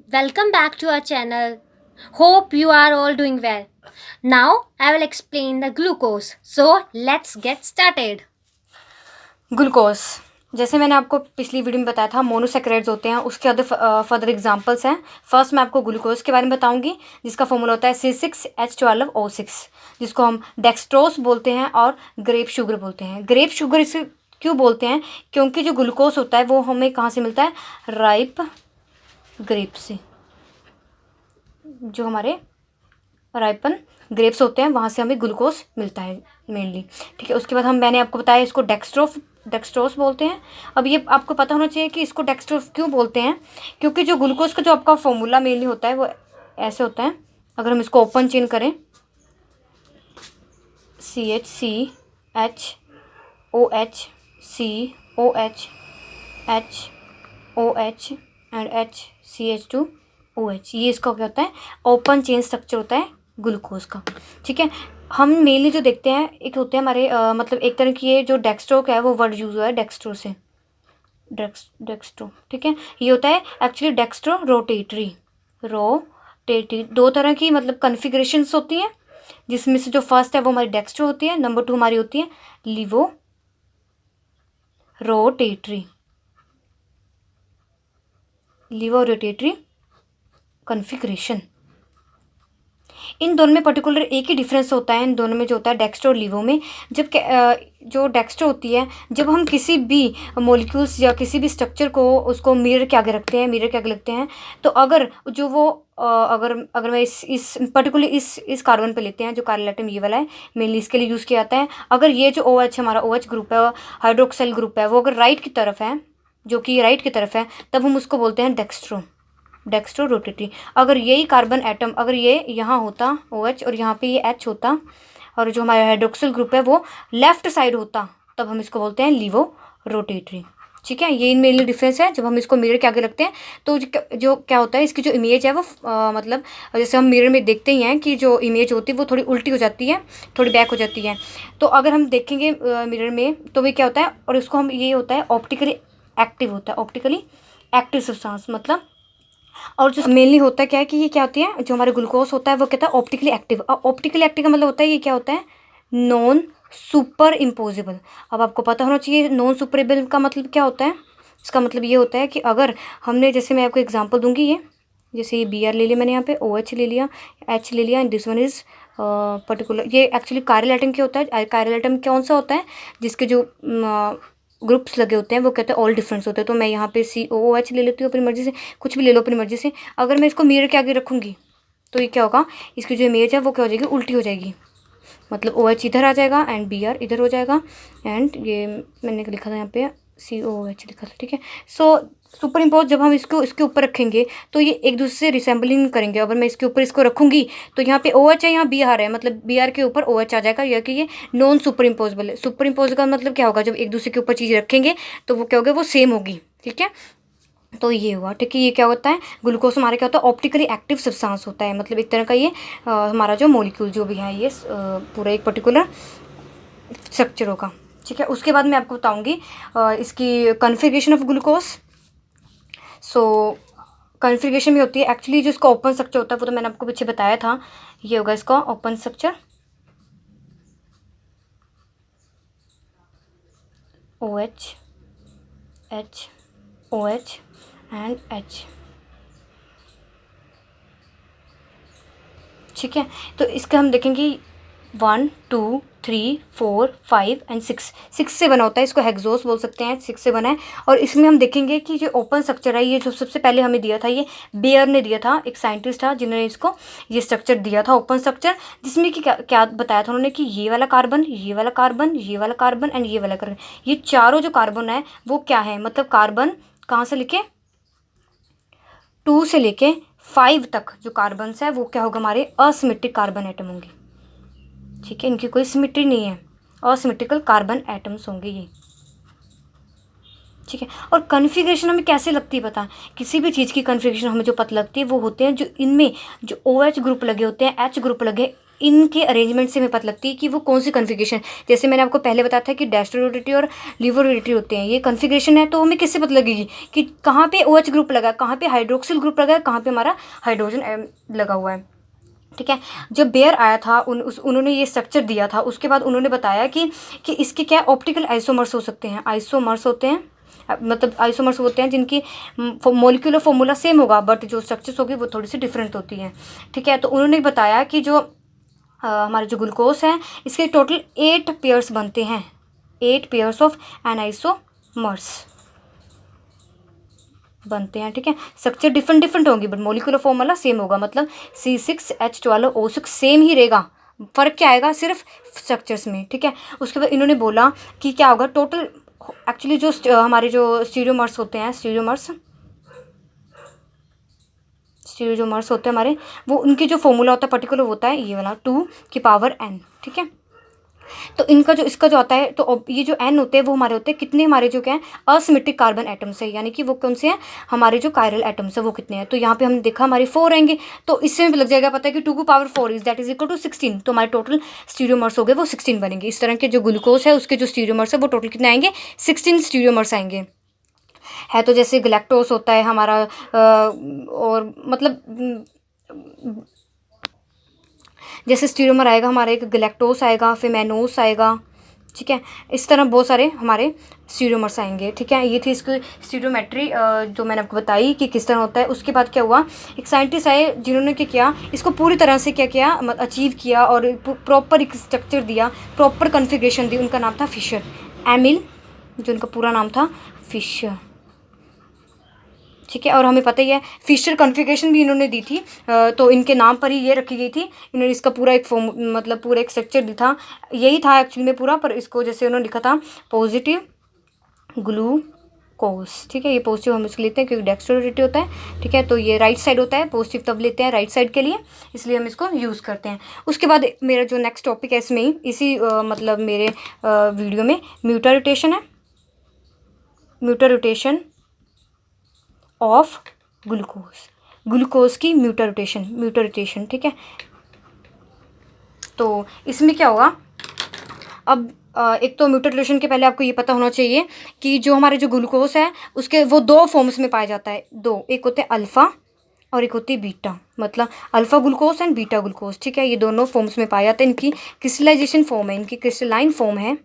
Welcome back to our channel. Hope you are all doing well. Now I will explain the glucose. So let's get started. Glucose, जैसे मैंने आपको पिछली video में बताया था monosaccharides होते हैं, उसके अदर फर्दर एग्जांपल्स हैं। फर्स्ट मैं आपको ग्लूकोज के बारे में बताऊंगी, जिसका फॉर्मूला होता है C6H12O6, जिसको हम डेक्सट्रोज बोलते हैं और ग्रेप शुगर बोलते हैं। ग्रेप शुगर इसे क्यों बोलते हैं? क्योंकि जो ग्लूकोज होता है वो हमें कहाँ से मिलता है? राइप ग्रेप से। जो हमारे राइपन ग्रेप्स होते हैं वहाँ से हमें ग्लूकोज मिलता है मेनली। ठीक है, उसके बाद मैंने आपको बताया इसको डेक्सट्रोस बोलते हैं। अब ये आपको पता होना चाहिए कि इसको डेक्सट्रोस क्यों बोलते हैं, क्योंकि जो ग्लूकोज का जो आपका फॉर्मूला मेनली होता है वो ऐसे होता है। अगर हम इसको ओपन चेन करें, CHCHOH, एंड HCH2OH, ये इसका क्या होता है? ओपन चेन स्ट्रक्चर होता है ग्लूकोज का। ठीक है, हम मेनली जो देखते हैं एक होते हैं हमारे मतलब एक तरह की ये जो डेक्स्ट्रो का है वो वर्ड यूज हुआ है डेक्स्ट्रो से, डेक्स्ट्रो। ठीक है, ये होता है एक्चुअली डेक्स्ट्रो रोटेटरी। दो तरह की मतलब कन्फिग्रेशंस होती हैं, जिसमें से जो फर्स्ट है वो हमारी डेक्स्ट्रो होती है, नंबर 2 हमारी होती है लिवो रोटेटरी कन्फिग्रेशन। इन दोनों में पर्टिकुलर एक ही डिफरेंस होता है, इन दोनों में जो होता है डेक्स्ट्रो और लिवो में। जब जो डेक्स्ट्रो होती है, जब हम किसी भी मॉलिक्यूल्स या किसी भी स्ट्रक्चर को उसको मिरर के आगे रखते हैं, तो अगर जो वो अगर मैं इस पर्टिकुलर इस कार्बन पे लेते हैं, जो कार्बन एटम ये वाला है, मेनली इसके लिए यूज़ किया जाता है। अगर ये जो OH हमारा OH ग्रुप है, हाइड्रोक्सिल ग्रुप है, वो अगर राइट की तरफ है, जो कि राइट की तरफ है, तब हम उसको बोलते हैं डेक्स्ट्रो रोटेटरी। अगर यही कार्बन एटम अगर ये यहाँ होता OH और यहाँ पे ये H होता, और जो हमारा हाइड्रोक्सिल ग्रुप है वो लेफ्ट साइड होता, तब हम इसको बोलते हैं लिवो रोटेटरी। ठीक है, ये मेनली डिफरेंस है। जब हम इसको मिरर के आगे रखते हैं तो जो क्या होता है, इसकी जो इमेज है वो मतलब जैसे हम मिरर में देखते ही हैं कि जो इमेज होती है वो थोड़ी उल्टी हो जाती है, थोड़ी बैक हो जाती है। तो अगर हम देखेंगे मिरर में तो वो क्या होता है, और उसको हम ये होता है ऑप्टिकली एक्टिव सब्सटेंस मतलब। और जो मेनली होता है क्या है कि ये क्या होती है, जो हमारे ग्लूकोज होता है वो कहता है ऑप्टिकली एक्टिव। ऑप्टिकली एक्टिव का मतलब होता है ये क्या होता है? Non super imposable. अब आपको पता होना चाहिए नॉन सुपरेबल का मतलब क्या होता है। इसका मतलब ये होता है कि अगर हमने, जैसे मैं आपको एग्जांपल दूंगी, ये जैसे ये Br ले लिया मैंने, यहाँ पे OH ले लिया, H ले लिया, and this one is particular, ये एक्चुअली कायरल एटम क्या होता है? कायरल एटम कौन सा होता है? जिसके जो ग्रुप्स लगे होते हैं वो कहते हैं ऑल डिफरेंस होते हैं। तो मैं यहाँ पे COOH ले लेती हूँ अपनी मर्जी से, कुछ भी ले लो अपनी मर्जी से। अगर मैं इसको मिरर के आगे रखूँगी तो ये क्या होगा, इसकी जो इमेज है वो क्या हो जाएगी? उल्टी हो जाएगी। मतलब OH इधर आ जाएगा एंड Br इधर हो जाएगा, एंड ये मैंने लिखा था यहाँ पे COOH लिखा था। ठीक है, सो सुपर इम्पोज जब हम इसके ऊपर रखेंगे तो ये एक दूसरे से रिसेंबलिंग करेंगे। अगर मैं इसके ऊपर इसको रखूँगी तो यहाँ पे OH है, यहाँ Br है, मतलब Br के ऊपर OH आ जाएगा, या कि ये नॉन सुपर इम्पोजेबल है। सुपर इम्पोज का मतलब क्या होगा? जब एक दूसरे के ऊपर चीज़ रखेंगे तो वो क्या होगा? वो सेम होगी। ठीक है, तो ये हुआ। ठीक है, ये क्या होता है? ग्लूकोज हमारा क्या होता है? ऑप्टिकली एक्टिव सब्सटेंस होता है, मतलब एक तरह का ये हमारा जो मॉलिक्यूल जो भी है ये पूरा एक पर्टिकुलर स्ट्रक्चर होगा। ठीक है, उसके बाद मैं आपको बताऊंगी इसकी configuration of glucose. So configuration भी होती है एक्चुअली, जो इसका ओपन स्ट्रक्चर होता है वो तो मैंने आपको पीछे बताया था। ये होगा इसका open structure, OH H OH and H। ठीक है, तो इसका हम देखेंगे 1 2 3 4 5 एंड 6 से बना होता है। इसको हेक्सोस बोल सकते हैं, 6 से बना है। और इसमें हम देखेंगे कि जो ओपन स्ट्रक्चर है, ये जो सबसे पहले हमें दिया था, ये बेयर ने दिया था, एक साइंटिस्ट था जिन्होंने इसको ये स्ट्रक्चर दिया था, ओपन स्ट्रक्चर, जिसमें कि क्या बताया था उन्होंने कि ये वाला कार्बन, ये वाला कार्बन, ये वाला कार्बन एंड ये वाला कार्बन, ये चारों जो कार्बन है वो क्या है, मतलब कार्बन कहाँ से लेके 2 से लेके 5 तक जो कार्बन्स है वो क्या होगा? हमारे असिमेट्रिक कार्बन एटम होंगे। ठीक है, इनकी कोई सिमेट्री नहीं है, असिमेट्रिकल कार्बन एटम्स होंगे ये। ठीक है, और कन्फिग्रेशन हमें कैसे लगती है पता है? किसी भी चीज़ की कन्फिग्रेशन हमें जो पता लगती है वो होते हैं जो इनमें जो OH ग्रुप लगे होते हैं, H ग्रुप लगे इनके अरेंजमेंट से हमें पता लगती है कि वो कौन सी कन्फिग्रेशन, जैसे मैंने आपको पहले बताया था कि डेस्टरोडेटी और लिवोरोडेटी होते हैं, ये कन्फिग्रेशन है, तो हमें किससे पता लगेगी कि कहाँ पे OH ग्रुप लगा, कहाँ पे हाइड्रोक्सिल ग्रुप लगा है, कहाँ पे हमारा हाइड्रोजन लगा हुआ है। ठीक है, जब बेयर आया था उन्होंने ये स्ट्रक्चर दिया था, उसके बाद उन्होंने बताया कि इसके क्या ऑप्टिकल आइसोमर्स हो सकते हैं। आइसोमर्स होते हैं मतलब आइसोमर्स होते हैं जिनकी मॉलिक्यूलर फॉर्मूला सेम होगा, बट जो स्ट्रक्चर्स होगी वो थोड़ी सी डिफरेंट होती हैं। ठीक है, तो उन्होंने बताया कि जो हमारे जो ग्लूकोज है इसके टोटल 8 पेयर्स बनते हैं, 8 पेयर्स ऑफ एनाइसोमर्स बनते हैं। ठीक है, स्ट्रक्चर डिफरेंट डिफरेंट होंगी बट मॉलिक्यूलर फॉर्मूला सेम होगा, मतलब C6H12O6 सेम ही रहेगा, फ़र्क क्या आएगा सिर्फ स्ट्रक्चर्स में। ठीक है, उसके बाद इन्होंने बोला कि क्या होगा टोटल, एक्चुअली जो हमारे जो स्टीरियोमर्स होते हैं, स्टीरियोमर्स होते हैं हमारे, वो उनकी जो फॉर्मूला होता है पर्टिकुलर होता है ये वाला 2n। ठीक है, तो इनका जो इसका जो आता है, तो ये जो n होते हैं वो हमारे होते हैं कितने, हमारे जो क्या है असिमेट्रिक कार्बन एटम्स है, यानी कि वो कौन से हैं, हमारे जो कायरल एटम्स है वो कितने हैं। तो यहाँ पे हमने देखा हमारे 4 आएंगे, तो इससे भी लग जाएगा पता है कि 2 ⁴ is that is equal to 16, तो हमारे टोटल स्टीरियोमर्स हो गए वो 16 बनेंगे। इस तरह के जो ग्लूकोज है उसके जो स्टीरियोमर्स है वो टोटल कितने आएंगे, 16 स्टीरियोमर्स आएंगे। है तो जैसे गैलेक्टोस होता है हमारा और मतलब जैसे स्टीरियोमर आएगा हमारा, एक गैलेक्टोस आएगा, फिर मैनोस आएगा। ठीक है, इस तरह बहुत सारे हमारे स्टीरियोमर्स आएंगे। ठीक है, ये थी इसकी स्टीरियोमेट्री जो मैंने आपको बताई कि किस तरह होता है। उसके बाद क्या हुआ, एक साइंटिस्ट आए जिन्होंने क्या किया, इसको पूरी तरह से क्या किया अचीव किया और प्रॉपर एक स्ट्रक्चर दिया, प्रॉपर कन्फिग्रेशन दी। उनका नाम था फिशर, एमिल, जो उनका पूरा नाम था फिशर। ठीक है, और हमें पता ही है फिशर कॉन्फ़िगरेशन भी इन्होंने दी थी, तो इनके नाम पर ही ये रखी गई थी। इन्होंने इसका पूरा एक फॉर्म मतलब पूरा एक स्ट्रक्चर दी था, यही था एक्चुअली में पूरा, पर इसको जैसे उन्होंने लिखा था पॉजिटिव ग्लूकोज। ठीक है, ये पॉजिटिव हम इसको लेते हैं क्योंकि डेक्स्ट्रोडेटी होता है। ठीक है, तो ये राइट साइड होता है, पॉजिटिव तब लेते हैं राइट साइड के लिए, इसलिए हम इसको यूज़ करते हैं। उसके बाद मेरा जो नेक्स्ट टॉपिक है इसमें ही इसी मतलब मेरे वीडियो में म्यूटर रोटेशन है, म्यूटर रोटेशन ऑफ ग्लूकोज की म्यूटर रोटेशन। ठीक है, तो इसमें क्या होगा, अब एक तो म्यूटर रोटेशन के पहले आपको ये पता होना चाहिए कि जो हमारे जो ग्लूकोज है उसके वो 2 फॉर्म्स में पाया जाता है, 2, एक होते हैं अल्फ़ा और एक होती है बीटा, मतलब alpha glucose and beta glucose. ठीक है, ये दोनों फॉर्म्स में पाया जाता है, इनकी क्रिस्टलाइजेशन फॉर्म है, इनकी क्रिस्टलाइन फॉर्म है।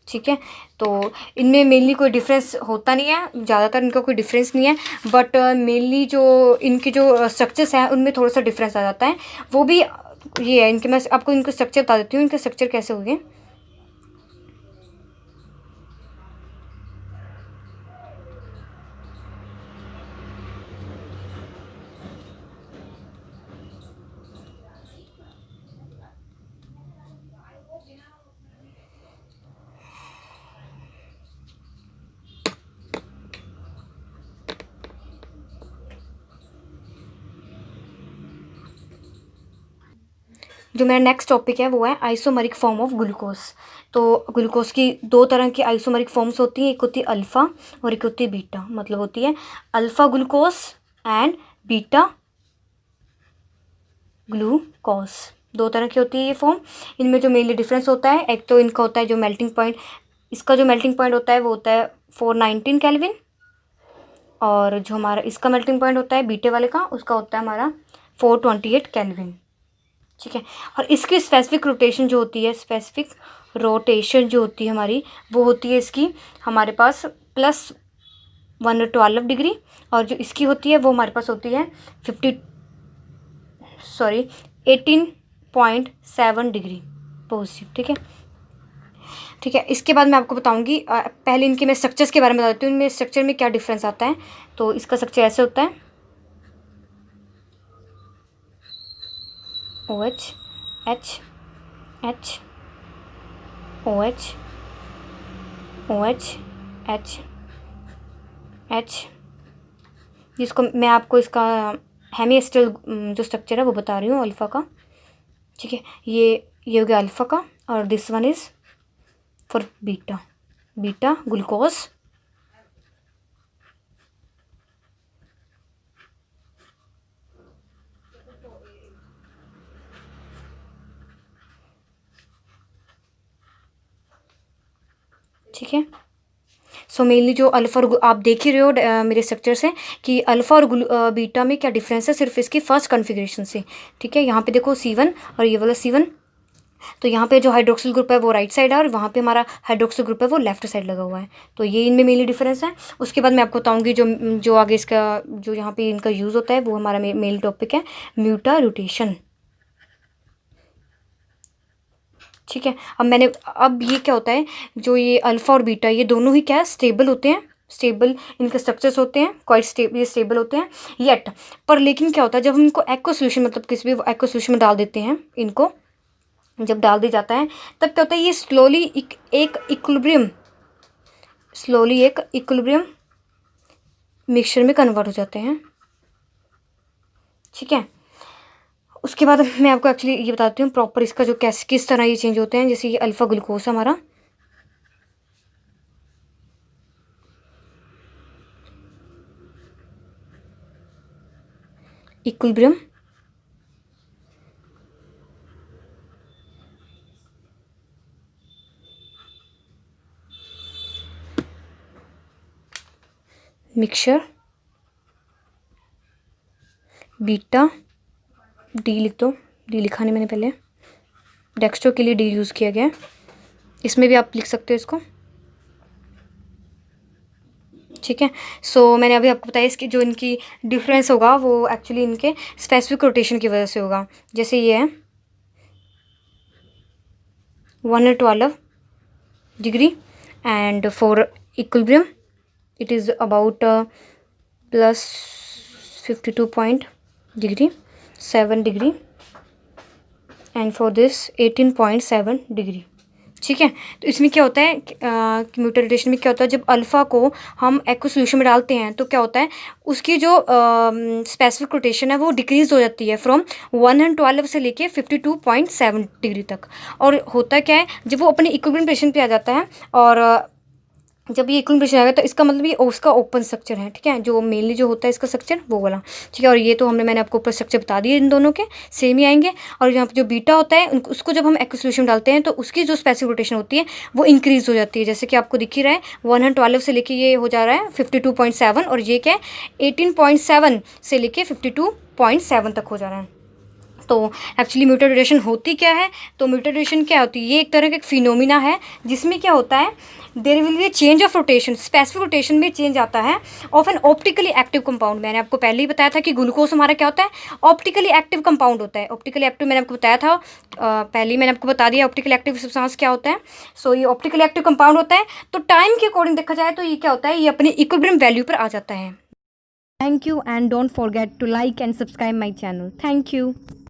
ठीक है, तो इनमें मेनली कोई डिफरेंस होता नहीं है, ज़्यादातर इनका कोई डिफरेंस नहीं है, बट मेनली जो इनकी जो स्ट्रक्चर्स हैं उनमें थोड़ा सा डिफरेंस आ जाता है। वो भी ये है इनके, मैं आपको इनका स्ट्रक्चर बता देती हूँ, इनके स्ट्रक्चर कैसे होंगे। जो मेरा नेक्स्ट टॉपिक है वो है आइसोमरिक फॉर्म ऑफ ग्लूकोज। तो ग्लूकोज की 2 तरह की आइसोमरिक फॉर्म्स होती हैं, एक होती है अल्फ़ा और एक होती है बीटा, मतलब होती है alpha glucose and beta glucose. 2 तरह की होती है ये फॉर्म। इनमें जो मेनली डिफरेंस होता है, एक तो इनका होता है जो मेल्टिंग पॉइंट, इसका जो मेल्टिंग पॉइंट होता है वो होता है 419 केल्विन, और जो हमारा इसका मेल्टिंग पॉइंट होता है बीटे वाले का, उसका होता है हमारा 428 केल्विन। ठीक है, और इसकी स्पेसिफिक रोटेशन जो होती है, स्पेसिफिक रोटेशन जो होती है हमारी, वो होती है इसकी हमारे पास +112 डिग्री, और जो इसकी होती है वो हमारे पास होती है 18.7 डिग्री पॉजिटिव। ठीक है, ठीक है, इसके बाद मैं आपको बताऊंगी, पहले इनके मैं स्ट्रक्चर्स के बारे में बता देती हूँ, इनमें स्ट्रक्चर में क्या डिफरेंस आता है। तो इसका स्ट्रक्चर ऐसे होता है, OH H H OH OH H H, जिसको मैं आपको इसका हेमिस्टल जो स्ट्रक्चर है वो बता रही हूँ अल्फ़ा का। ठीक है, ये हो गया अल्फ़ा का, और this one is for beta glucose. ठीक है। सो मेनली जो अल्फ़ा और आप देख ही रहे हो मेरे स्ट्रक्चर से कि अल्फ़ा और बीटा में क्या डिफरेंस है, सिर्फ इसकी फर्स्ट कॉन्फ़िगरेशन से। ठीक है, यहाँ पे देखो C1 और ये वाला C1, तो यहाँ पे जो हाइड्रोक्सिल ग्रुप है वो राइट साइड है और वहाँ पे हमारा हाइड्रोक्सिल ग्रुप है वो लेफ्ट साइड लगा हुआ है। तो ये इनमें मेनली डिफरेंस है। उसके बाद मैं आपको बताऊँगी जो जो आगे इसका जो यहाँ पे इनका यूज़ होता है वो हमारा मेन टॉपिक है म्यूटारोटेशन। ठीक है, अब ये क्या होता है, जो ये अल्फ़ा और बीटा ये दोनों ही क्या है, स्टेबल होते हैं, स्टेबल इनके स्ट्रक्चर्स होते हैं, क्वाइट ये स्टेबल होते हैं येट। पर लेकिन क्या होता है, जब हम इनको एक्वा सोल्यूशन मतलब किसी भी एक्वा सोल्यूशन में डाल देते हैं, इनको जब डाल दिया जाता है तब क्या होता है, ये स्लोली एक इक्विलिब्रियम मिक्सचर में कन्वर्ट हो जाते हैं। ठीक है, उसके बाद मैं आपको एक्चुअली ये बताती हूँ प्रॉपर इसका जो किस तरह ये चेंज होते हैं। जैसे ये अल्फ़ा ग्लूकोज हमारा इक्विलिब्रियम मिक्सचर बीटा डी लिख दो, डी लिखा नहीं मैंने पहले, डेक्स्ट्रो के लिए डी यूज़ किया गया है, इसमें भी आप लिख सकते हो इसको। ठीक है, सो मैंने अभी आपको बताया इसकी जो इनकी डिफरेंस होगा वो एक्चुअली इनके स्पेसिफिक रोटेशन की वजह से होगा। जैसे ये है 112 degree and for equilibrium it is about plus 52 point degree 7 degree and for this 18.7 degree. ठीक है, तो इसमें क्या होता है म्यूटेशन में क्या होता है, जब अल्फ़ा को हम एक्वा सोल्यूशन में डालते हैं तो क्या होता है, उसकी जो स्पेसिफिक रोटेशन है वो डिक्रीज हो जाती है फ्रॉम 112 से लेके 52.7 डिग्री तक। और होता क्या है, जब वो अपने इक्विलिब्रियम पोजीशन पे आ जाता है और जब ये इक्विलिब्रियम पोजीशन आएगा तो इसका मतलब ये उसका ओपन स्ट्रक्चर है। ठीक है, जो मेनली जो होता है इसका स्ट्रक्चर वो वाला। ठीक है, और ये तो मैंने आपको ऊपर स्ट्रक्चर बता दिए, इन दोनों के सेम ही आएंगे। और यहाँ पे जो बीटा होता है उसको जब हम एक्वा सोल्यूशन डालते हैं तो उसकी जो स्पेसिफिक रोटेशन होती है वो इंक्रीज हो जाती है। जैसे कि आपको दिख ही रहा है 112 से लेके ये हो जा रहा है 52.7 और ये क्या है 18.7 से लेके 52.7 तक हो जा रहा है। तो एक्चुअली म्यूटेशन होती क्या है, तो म्यूटेशन क्या होती है, ये एक तरह का एक फिनोमिना है जिसमें क्या होता है, there will be a change of rotation, specific rotation में चेंज आता है of an optically active compound. मैंने आपको पहले ही बताया था कि ग्लूकोज हमारा क्या होता है, ऑप्टिकली एक्टिव कंपाउंड होता है। ऑप्टिकली एक्टिव मैंने आपको बताया था, पहले ही मैंने आपको बता दिया ऑप्टिकली एक्टिव सब्सटेंस क्या होता है। सो ये ऑप्टिकली एक्टिव कंपाउंड होता है। तो टाइम के अकॉर्डिंग देखा जाए तो ये क्या होता है, ये अपने इक्विलिब्रियम वैल्यू पर आ जाता है। Thank you and don't forget to like and subscribe my channel. Thank you.